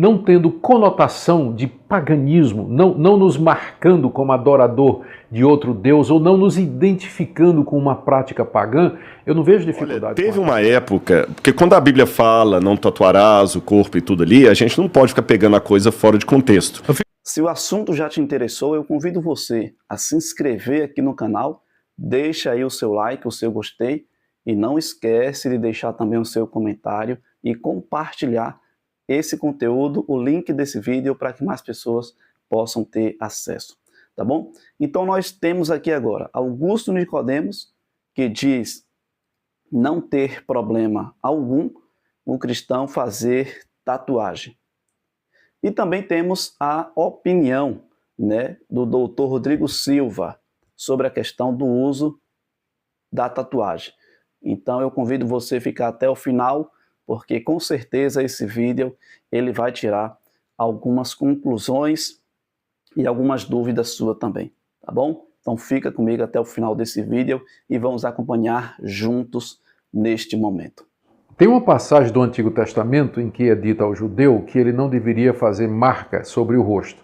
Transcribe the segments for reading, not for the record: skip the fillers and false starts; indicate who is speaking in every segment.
Speaker 1: não tendo conotação de paganismo, não nos marcando como adorador de outro Deus ou não nos identificando com uma prática pagã, eu não vejo dificuldade.
Speaker 2: Olha, teve uma época, porque quando a Bíblia fala não tatuarás o corpo e tudo ali, a gente não pode ficar pegando a coisa fora de contexto.
Speaker 3: Se o assunto já te interessou, eu convido você a se inscrever aqui no canal, deixa aí o seu like, o seu gostei e não esquece de deixar também o seu comentário e compartilhar esse conteúdo, o link desse vídeo, para que mais pessoas possam ter acesso, tá bom? Então nós temos aqui agora Augusto Nicodemos, que diz não ter problema algum um cristão fazer tatuagem. E também temos a opinião, né, do Dr. Rodrigo Silva sobre a questão do uso da tatuagem. Então eu convido você a ficar até o final, porque com certeza esse vídeo ele vai tirar algumas conclusões e algumas dúvidas suas também, tá bom? Então fica comigo até o final desse vídeo e vamos acompanhar juntos neste momento.
Speaker 1: Tem uma passagem do Antigo Testamento em que é dito ao judeu que ele não deveria fazer marca sobre o rosto.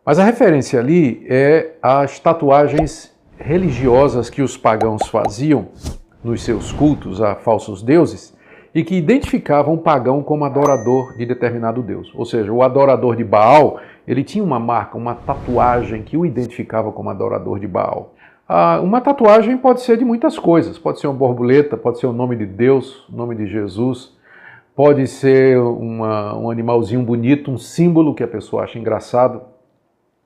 Speaker 1: Mas a referência ali é às tatuagens religiosas que os pagãos faziam nos seus cultos a falsos deuses e que identificavam o pagão como adorador de determinado deus. Ou seja, o adorador de Baal, ele tinha uma marca, uma tatuagem que o identificava como adorador de Baal. Uma tatuagem pode ser de muitas coisas, pode ser uma borboleta, pode ser o nome de Deus, o nome de Jesus, pode ser um animalzinho bonito, um símbolo que a pessoa acha engraçado.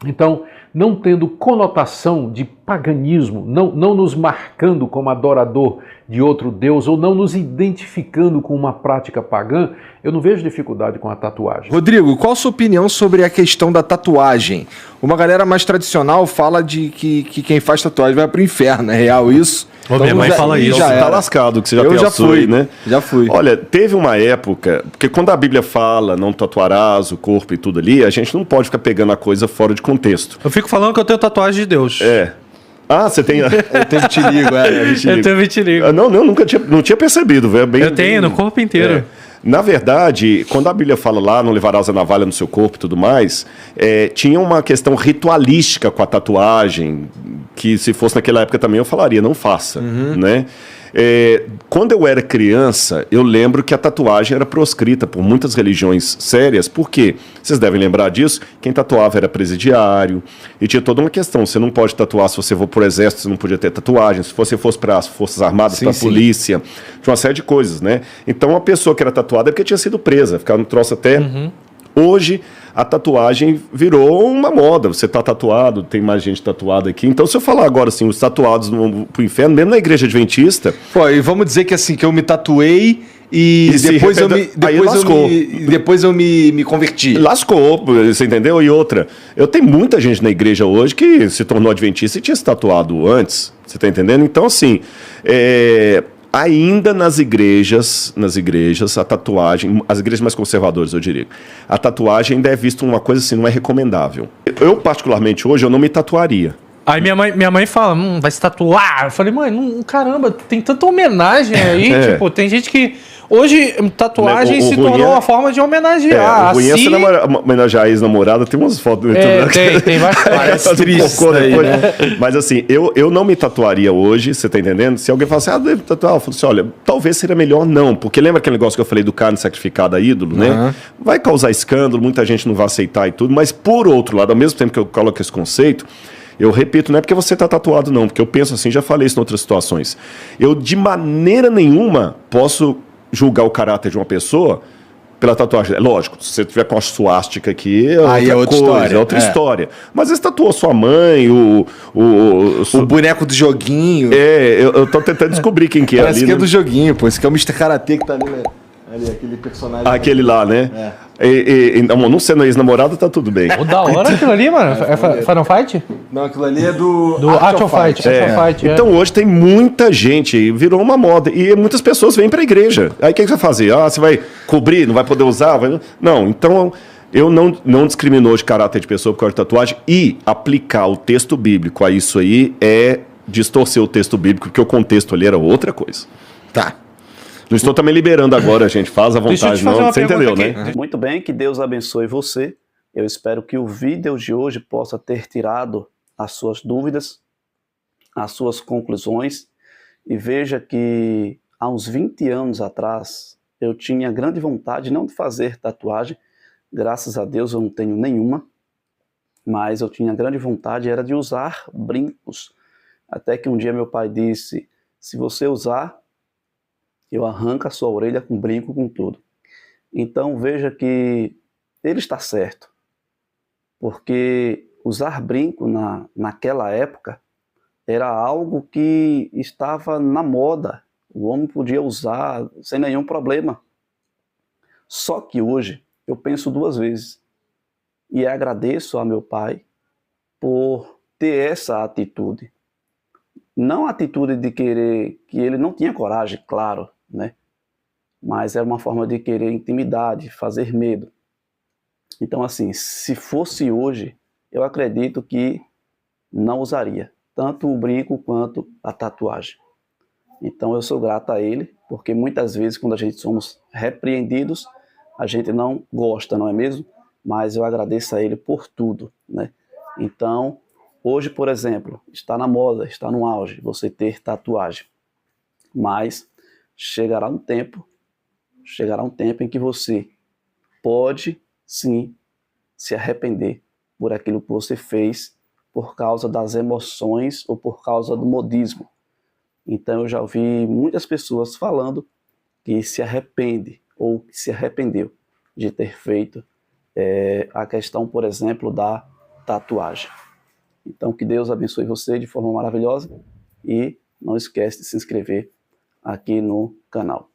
Speaker 1: Então, não tendo conotação de paganismo, não nos marcando como adorador de outro Deus ou não nos identificando com uma prática pagã, eu não vejo dificuldade com a tatuagem.
Speaker 4: Rodrigo, qual a sua opinião sobre a questão da tatuagem? Uma galera mais tradicional fala de que quem faz tatuagem vai pro inferno, é real isso?
Speaker 2: Ô, minha mãe fala isso. Você tá lascado, que você já pensou,
Speaker 4: fui,
Speaker 2: né?
Speaker 4: Já fui.
Speaker 2: Olha, teve uma época, porque quando a Bíblia fala não tatuarás o corpo e tudo ali, a gente não pode ficar pegando a coisa fora de contexto.
Speaker 5: Eu fico falando que eu tenho tatuagem de Deus.
Speaker 2: É. Ah, você tem...
Speaker 4: Eu tenho vitiligo,
Speaker 5: Eu tenho vitiligo.
Speaker 2: Não, não tinha percebido.
Speaker 5: Eu tenho, no corpo inteiro.
Speaker 2: É. Na verdade, quando a Bíblia fala lá, não levarás a navalha no seu corpo e tudo mais, tinha uma questão ritualística com a tatuagem, que se fosse naquela época também eu falaria, não faça, né? Quando eu era criança, eu lembro que a tatuagem era proscrita por muitas religiões sérias, porque, vocês devem lembrar disso, quem tatuava era presidiário, e tinha toda uma questão, você não pode tatuar se você for pro exército, você não podia ter tatuagem, se você fosse para as forças armadas, para a polícia, tinha uma série de coisas, né? Então, a pessoa que era tatuada é porque tinha sido presa, ficava no troço até... Hoje, a tatuagem virou uma moda. Você tá tatuado, tem mais gente tatuada aqui. Então, se eu falar agora assim, os tatuados vão pro inferno, mesmo na igreja adventista...
Speaker 4: Pô, e vamos dizer que assim, que eu me tatuei e depois eu me converti.
Speaker 2: Lascou, você entendeu? E outra, eu tenho muita gente na igreja hoje que se tornou adventista e tinha se tatuado antes. Você tá entendendo? Então, assim... Ainda nas igrejas, a tatuagem, as igrejas mais conservadoras, eu diria, a tatuagem ainda é vista uma coisa assim, não é recomendável. Eu, particularmente, hoje, eu não me tatuaria.
Speaker 5: Aí minha mãe fala, vai se tatuar? Eu falei, mãe, caramba, tem tanta homenagem aí, tipo, tem gente que... Hoje, tatuagem se tornou uma forma de homenagear.
Speaker 2: O ruim é você homenagear a ex-namorada, tem umas fotos no
Speaker 5: YouTube. Tem bastante.
Speaker 2: Triste depois, né? Mas assim, eu não me tatuaria hoje, você tá entendendo? Se alguém fala assim, deve tatuar, eu falo assim, olha, talvez seria melhor não, porque lembra aquele negócio que eu falei do carne sacrificada a ídolo, né? Vai causar escândalo, muita gente não vai aceitar e tudo, mas por outro lado, ao mesmo tempo que eu coloco esse conceito, eu repito, não é porque você está tatuado não, porque eu penso assim, já falei isso em outras situações. Eu de maneira nenhuma posso julgar o caráter de uma pessoa pela tatuagem. Lógico, se você tiver com a suástica aqui, é outra história. Mas você tatuou sua mãe, o
Speaker 4: boneco do joguinho.
Speaker 2: Eu tô tentando descobrir quem que é.
Speaker 4: Parece ali. Parece que é do joguinho, pô. Esse aqui é o Mr. Karate que tá ali, né? Ali, aquele personagem.
Speaker 2: Aquele lá, né? Não sendo ex-namorado, tá tudo bem.
Speaker 5: O da hora aquilo ali, mano. É Final Fight?
Speaker 4: Não, aquilo ali é do
Speaker 5: Art of Fight.
Speaker 2: Então hoje tem muita gente, virou uma moda. E muitas pessoas vêm pra igreja. Aí o que você vai fazer? Você vai cobrir, não vai poder usar? Não, então eu não discrimino de caráter de pessoa por causa de tatuagem. E aplicar o texto bíblico a isso aí é distorcer o texto bíblico, porque o contexto ali era outra coisa.
Speaker 4: Tá.
Speaker 2: Não estou também liberando agora, gente. Faz à
Speaker 5: Deixa eu te
Speaker 2: vontade,
Speaker 5: fazer
Speaker 2: não.
Speaker 5: uma
Speaker 2: Você entendeu,
Speaker 5: pergunta
Speaker 2: né?
Speaker 5: aqui.
Speaker 3: Muito bem, que Deus abençoe você. Eu espero que o vídeo de hoje possa ter tirado as suas dúvidas, as suas conclusões, e veja que há uns 20 anos atrás eu tinha grande vontade não de fazer tatuagem, graças a Deus eu não tenho nenhuma, mas eu tinha grande vontade era de usar brincos, até que um dia meu pai disse, se você usar, eu arranco a sua orelha com brinco, com tudo. Então veja que ele está certo, porque usar brinco naquela época era algo que estava na moda, o homem podia usar sem nenhum problema. Só que hoje eu penso duas vezes e agradeço a meu pai por ter essa atitude. Não a atitude de querer, que ele não tinha coragem, claro, né? Mas era uma forma de querer intimidade, fazer medo. Então, assim, se fosse hoje, eu acredito que não usaria, tanto o brinco quanto a tatuagem. Então, eu sou grato a ele, porque muitas vezes, quando a gente somos repreendidos, a gente não gosta, não é mesmo? Mas eu agradeço a ele por tudo, né? Então, hoje, por exemplo, está na moda, está no auge você ter tatuagem. Mas chegará um tempo em que você pode, sim, se arrepender por aquilo que você fez por causa das emoções ou por causa do modismo. Então eu já ouvi muitas pessoas falando que se arrepende ou que se arrependeu de ter feito a questão, por exemplo, da tatuagem. Então que Deus abençoe você de forma maravilhosa e não esquece de se inscrever aqui no canal.